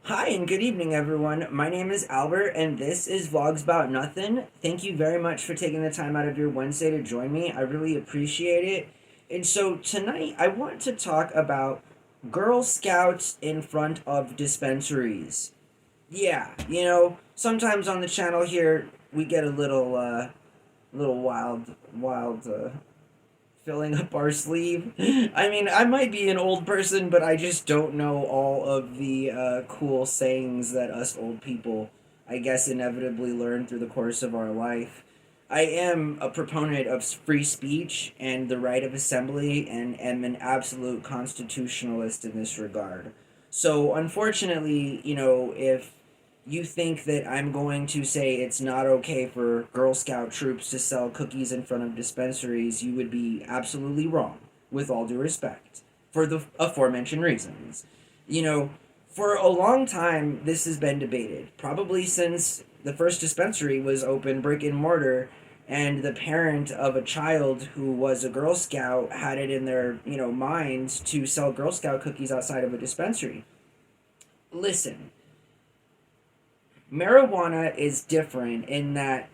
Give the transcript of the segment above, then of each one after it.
Hi and good evening, everyone. My name is Albert, and this is VlogsBoutNothin. Thank you very much for taking the time out of your Wednesday to join me. I really appreciate it. And so tonight, I want to talk about Girl Scouts in front of dispensaries. Yeah, sometimes on the channel here we get a little wild, filling up our sleeve. I mean, I might be an old person, but I just don't know all of the cool sayings that us old people, I guess, inevitably learn through the course of our life. I am a proponent of free speech and the right of assembly, and am an absolute constitutionalist in this regard. So, unfortunately, if you think that I'm going to say it's not okay for Girl Scout troops to sell cookies in front of dispensaries, you would be absolutely wrong, with all due respect, for the aforementioned reasons. You know, for a long time, this has been debated, probably since the first dispensary was open brick and mortar, and the parent of a child who was a Girl Scout had it in their, minds to sell Girl Scout cookies outside of a dispensary. Listen, marijuana is different in that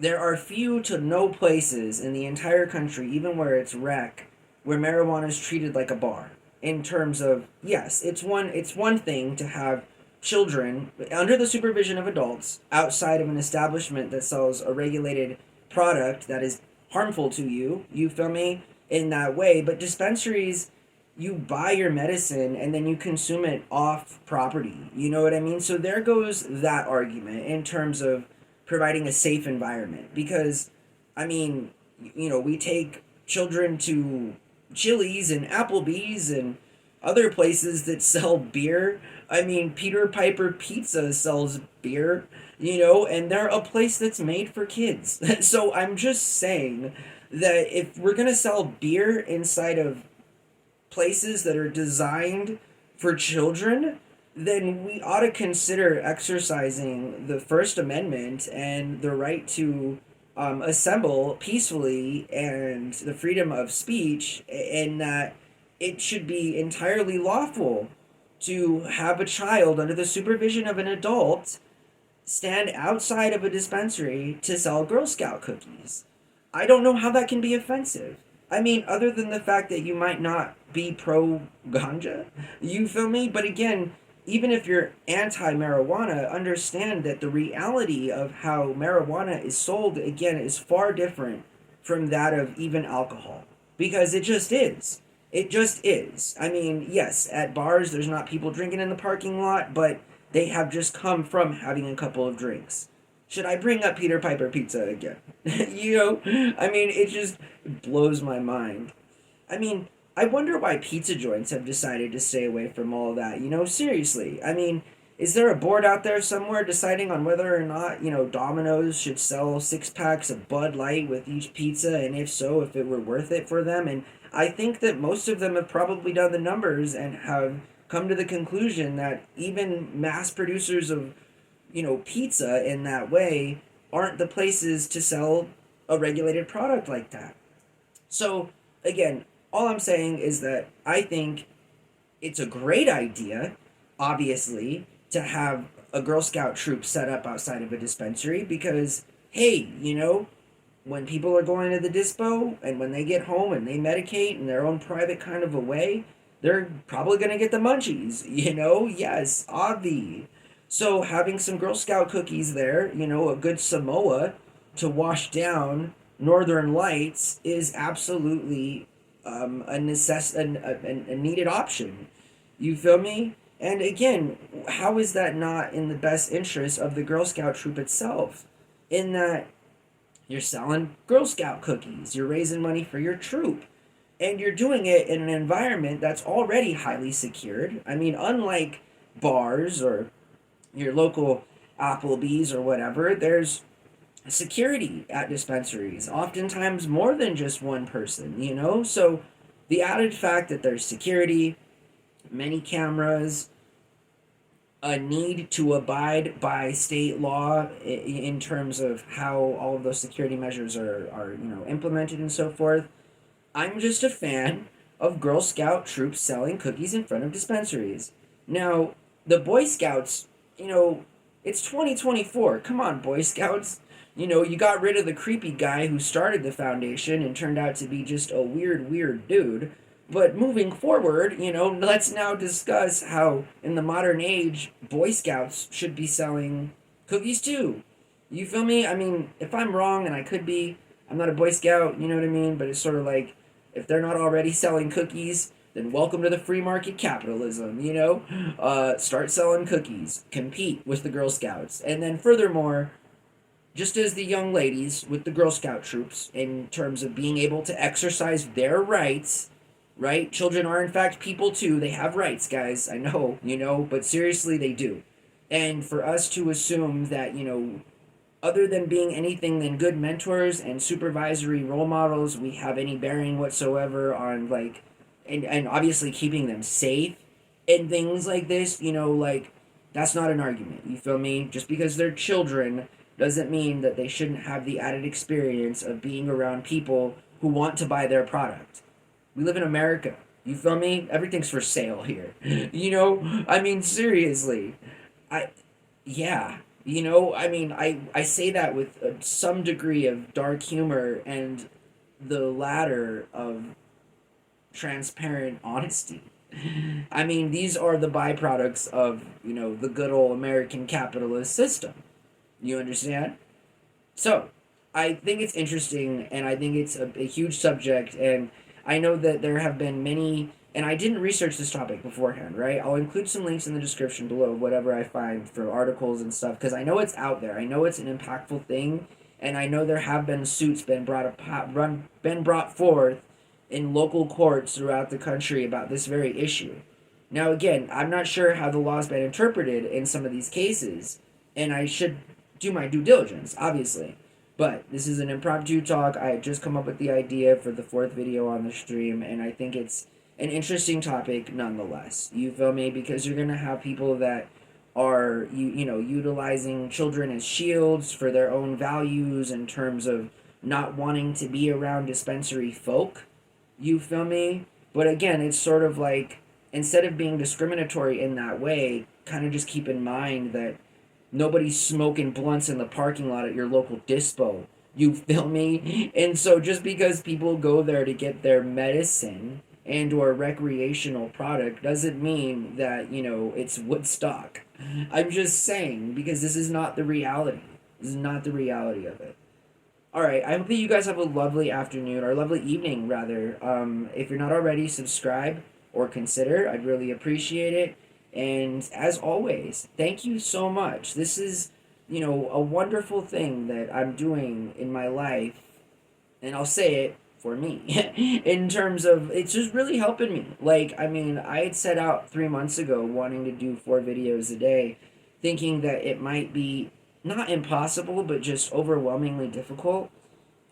there are few to no places in the entire country, even where it's rec, where marijuana is treated like a bar. In terms of, yes, it's one thing to have children under the supervision of adults outside of an establishment that sells a regulated product that is harmful to you. You feel me? In that way, but dispensaries, you buy your medicine and then you consume it off property. You know what I mean? So there goes that argument in terms of providing a safe environment. Because, I mean, we take children to Chili's and Applebee's and other places that sell beer. I mean, Peter Piper Pizza sells beer, and they're a place that's made for kids. So I'm just saying that if we're going to sell beer inside of places that are designed for children, then we ought to consider exercising the First Amendment and the right to assemble peacefully and the freedom of speech, and that it should be entirely lawful to have a child under the supervision of an adult stand outside of a dispensary to sell Girl Scout cookies. I don't know how that can be offensive. I mean, other than the fact that you might not be pro ganja, you feel me? But again, even if you're anti marijuana, understand that the reality of how marijuana is sold, again, is far different from that of even alcohol. Because it just is. It just is. I mean, yes, at bars, there's not people drinking in the parking lot, but they have just come from having a couple of drinks. Should I bring up Peter Piper Pizza again? I mean, it just blows my mind. I mean, I wonder why pizza joints have decided to stay away from all of that. Seriously. I mean, is there a board out there somewhere deciding on whether or not, Domino's should sell 6 packs of Bud Light with each pizza, and if so, if it were worth it for them? And I think that most of them have probably done the numbers and have come to the conclusion that even mass producers of, pizza in that way aren't the places to sell a regulated product like that. So, again, all I'm saying is that I think it's a great idea, obviously, to have a Girl Scout troop set up outside of a dispensary because, hey, when people are going to the dispo and when they get home and they medicate in their own private kind of a way, they're probably going to get the munchies, Yes, obvi. So having some Girl Scout cookies there, a good Samoa to wash down Northern Lights is absolutely a needed option. You feel me? And again, how is that not in the best interest of the Girl Scout troop itself? In that you're selling Girl Scout cookies, you're raising money for your troop, and you're doing it in an environment that's already highly secured. I mean, unlike bars or your local Applebee's or whatever, there's security at dispensaries, oftentimes more than just one person. So the added fact that there's security, many cameras, a need to abide by state law in terms of how all of those security measures are implemented and so forth. I'm just a fan of Girl Scout troops selling cookies in front of dispensaries. Now, the Boy Scouts, you know, it's 2024. Come on, Boy Scouts. You know, you got rid of the creepy guy who started the foundation and turned out to be just a weird dude. But moving forward, let's now discuss how in the modern age, Boy Scouts should be selling cookies too. You feel me? I mean, if I'm wrong, and I could be, I'm not a Boy Scout, you know what I mean? But it's sort of like, if they're not already selling cookies, then welcome to the free market capitalism, Start selling cookies, compete with the Girl Scouts. And then furthermore, just as the young ladies with the Girl Scout troops, in terms of being able to exercise their rights, right? Children are, in fact, people too. They have rights, guys. I know, but seriously, they do. And for us to assume that, other than being anything than good mentors and supervisory role models, we have any bearing whatsoever on, like, and obviously keeping them safe and things like this, that's not an argument. You feel me? Just because they're children doesn't mean that they shouldn't have the added experience of being around people who want to buy their product. We live in America. You feel me? Everything's for sale here. I mean, seriously. I, yeah. I say that with some degree of dark humor and the latter of transparent honesty. I mean, these are the byproducts of, the good old American capitalist system. You understand? So, I think it's interesting, and I think it's a huge subject, and I know that there have been many, and I didn't research this topic beforehand, right? I'll include some links in the description below, whatever I find for articles and stuff, because I know it's out there. I know it's an impactful thing, and I know there have been suits been brought forth in local courts throughout the country about this very issue. Now, again, I'm not sure how the law's been interpreted in some of these cases, and I should do my due diligence, obviously. But this is an impromptu talk. I had just come up with the idea for the fourth video on the stream, and I think it's an interesting topic nonetheless. You feel me? Because you're going to have people that are, utilizing children as shields for their own values in terms of not wanting to be around dispensary folk. You feel me? But again, it's sort of like, instead of being discriminatory in that way, kind of just keep in mind that nobody's smoking blunts in the parking lot at your local dispo. You feel me? And so just because people go there to get their medicine and or recreational product doesn't mean that, it's Woodstock. I'm just saying, because this is not the reality. This is not the reality of it. Alright, I hope that you guys have a lovely afternoon, or lovely evening, rather. If you're not already, subscribe or consider. I'd really appreciate it. And as always, thank you so much. This is, a wonderful thing that I'm doing in my life. And I'll say it for me. In terms of, it's just really helping me. Like, I mean, I had set out 3 months ago wanting to do 4 videos a day, thinking that it might be not impossible, but just overwhelmingly difficult.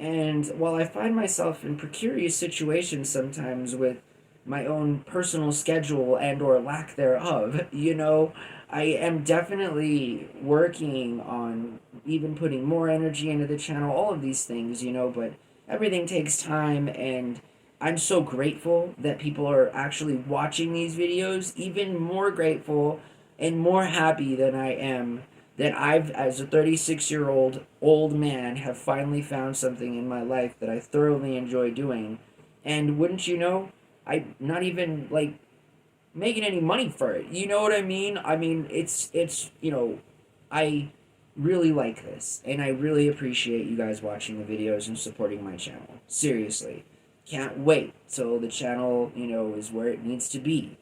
And while I find myself in precarious situations sometimes with my own personal schedule and or lack thereof, I am definitely working on even putting more energy into the channel, all of these things, but everything takes time, and I'm so grateful that people are actually watching these videos, even more grateful and more happy than I am that I've, as a 36-year-old old man, have finally found something in my life that I thoroughly enjoy doing. And wouldn't you know, I'm not even, like, making any money for it. You know what I mean? I mean, it's I really like this, and I really appreciate you guys watching the videos and supporting my channel. Seriously. Can't wait till the channel, is where it needs to be.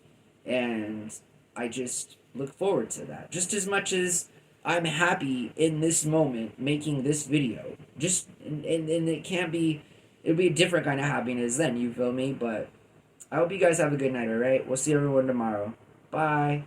And I just look forward to that. Just as much as I'm happy in this moment making this video. And it can't be, it'll be a different kind of happiness then, you feel me? But I hope you guys have a good night, alright? We'll see everyone tomorrow. Bye.